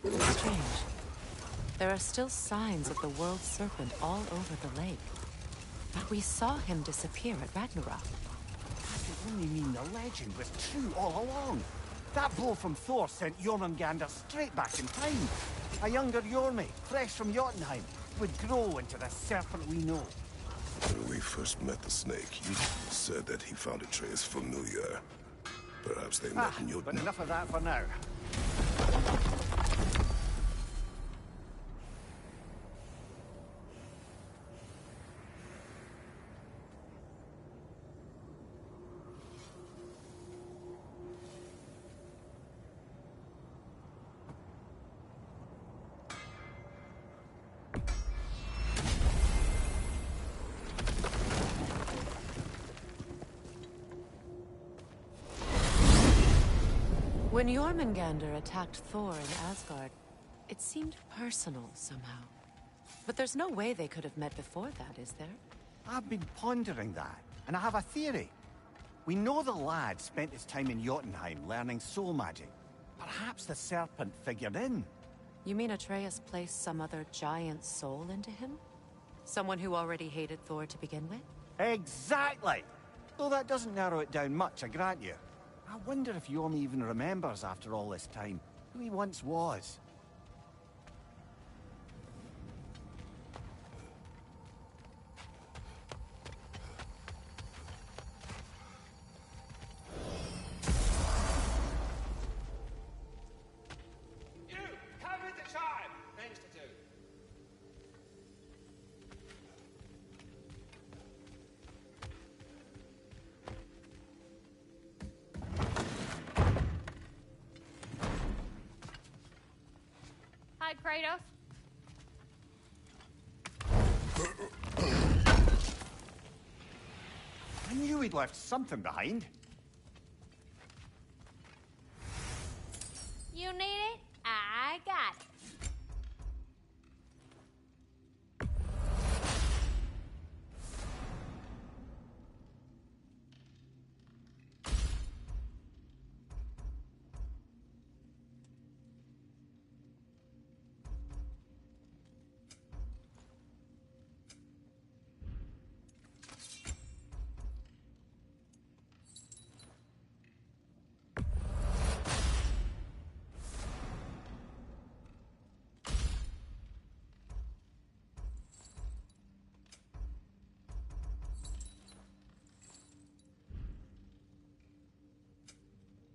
Strange. There are still signs of the world serpent all over the lake. But we saw him disappear at Ragnarok. That could only mean the legend was true all along. That blow from Thor sent Jormungandr straight back in time. A younger Jormi, fresh from Jotunheim, would grow into the serpent we know. When we first met the snake, you said that he found Atreus familiar. Perhaps they met in But Jotunheim. enough of that for now. When Jormungandr attacked Thor in Asgard, it seemed personal somehow. But there's no way they could have met before that, is there? I've been pondering that, and I have a theory. We know the lad spent his time in Jotunheim learning soul magic. Perhaps the serpent figured in. You mean Atreus placed some other giant soul into him? Someone who already hated Thor to begin with? Exactly! Though that doesn't narrow it down much, I grant you. I wonder if Jorm even remembers after all this time who he once was. You! Come with the child! Things to do. Hi, Kratos. I knew he'd left something behind. You need it? I got it.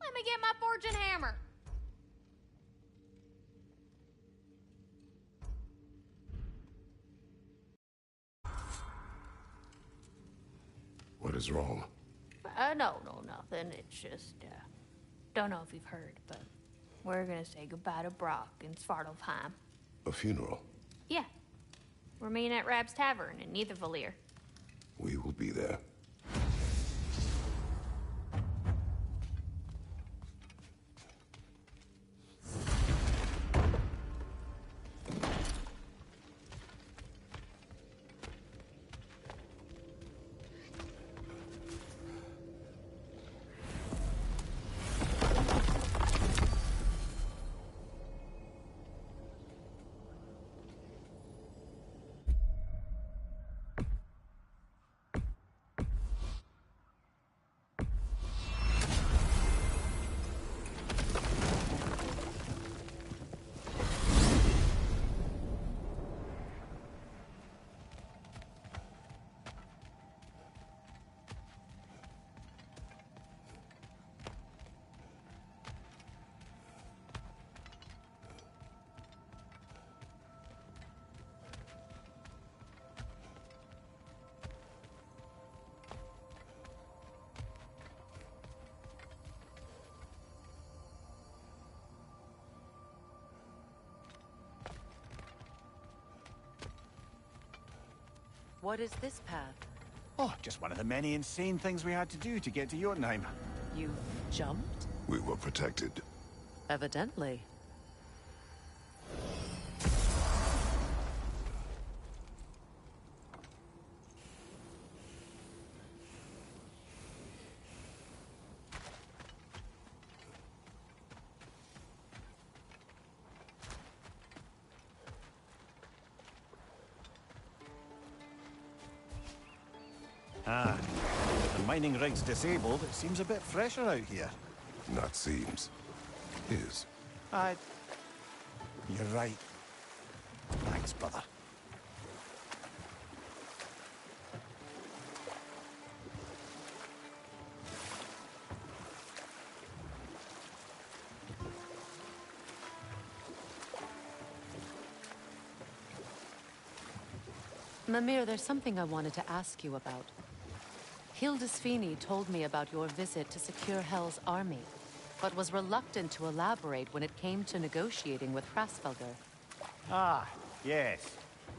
Let me get my fortune hammer. What is wrong? No, nothing. It's just, don't know if you've heard, but we're gonna say goodbye to Brock in Svartalfheim. A funeral? Yeah. We're meeting at Rab's Tavern in Nidavellir. We will be there. What is this path? Oh, just one of the many insane things we had to do to get to Jotunheim. You jumped? We were protected. Evidently. Ah, the mining rig's disabled. It seems a bit fresher out here. Not seems. Is. You're right. Thanks, brother. Mimir, there's something I wanted to ask you about. Hildisvini told me about your visit to secure Hell's army, but was reluctant to elaborate when it came to negotiating with Hrasfelger. Ah, yes.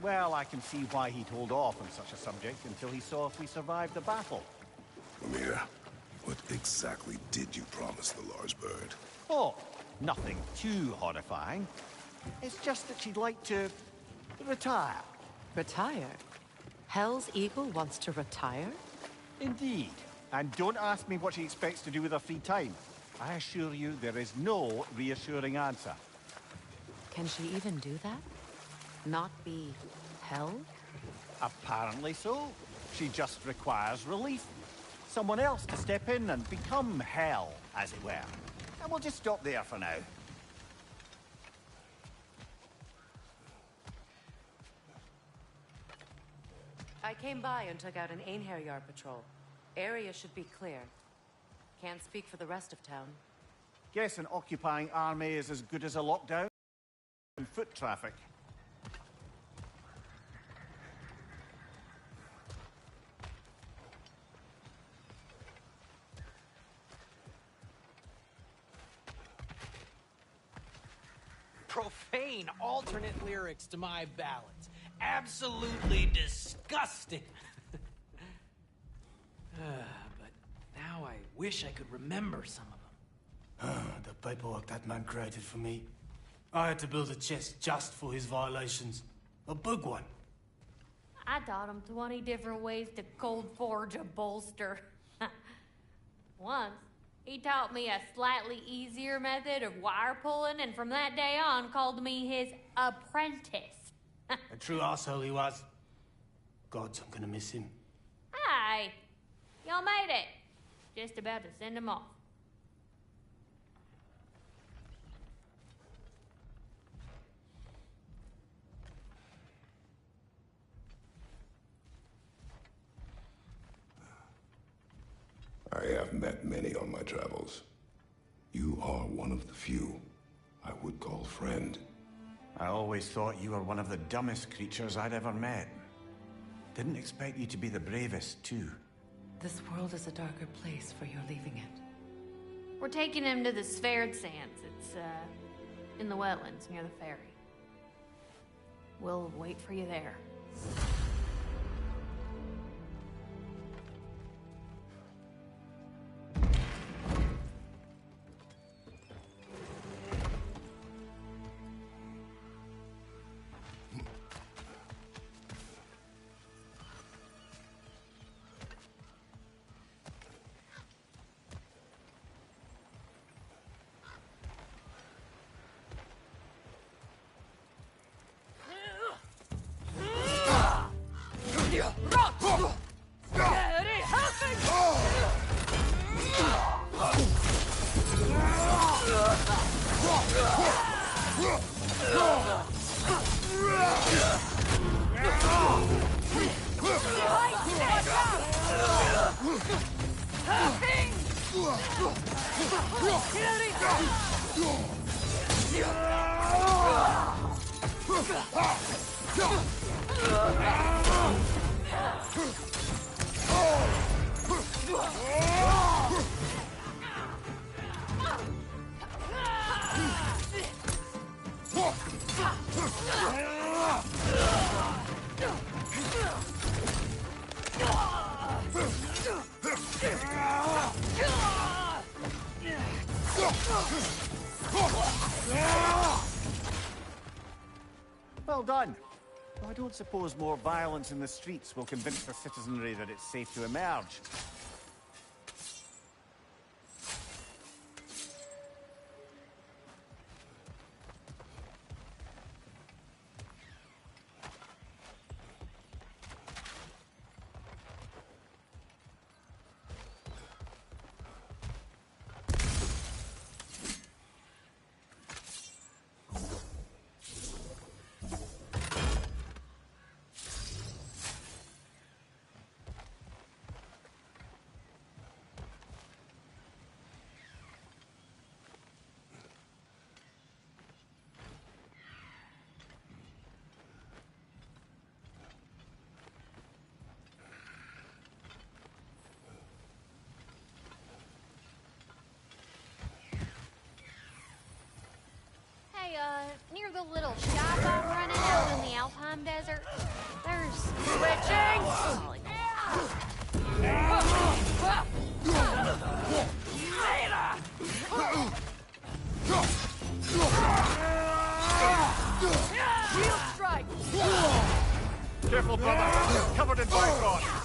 Well, I can see why he'd hold off on such a subject until he saw if we survived the battle. Mimir, what exactly did you promise the large bird? Oh, nothing too horrifying. It's just that she'd like to retire. Retire? Hell's Eagle wants to retire? Indeed. And don't ask me what she expects to do with her free time. I assure you there is no reassuring answer. Can she even do that? Not be Hell? Apparently so. She just requires relief. Someone else to step in and become Hell, as it were. And we'll just stop there for now. I came by and took out an Einherjar patrol. Area should be clear. Can't speak for the rest of town. Guess an occupying army is as good as a lockdown. And foot traffic. Profane alternate lyrics to my ballads. Absolutely disgusting. But now I wish I could remember some of them. The paperwork that man created for me. I had to build a chest just for his violations. A big one. I taught him 20 different ways to cold forge a bolster. Once, he taught me a slightly easier method of wire pulling, and from that day on called me his apprentice. A true arsehole he was. Gods, I'm gonna miss him. Hi! Y'all made it. Just about to send him off. I have met many on my travels. You are one of the few I would call friend. I always thought you were one of the dumbest creatures I'd ever met. Didn't expect you to be the bravest, too. This world is a darker place for your leaving it. We're taking him to the Sverd Sands. It's, in the wetlands near the ferry. We'll wait for you there. Well done. Well, I don't suppose more violence in the streets will convince the citizenry that it's safe to emerge. the little shop I'm running out in the Alpine Desert? There's switching. Shield strike! Careful, brother. You're covered in Bifrost.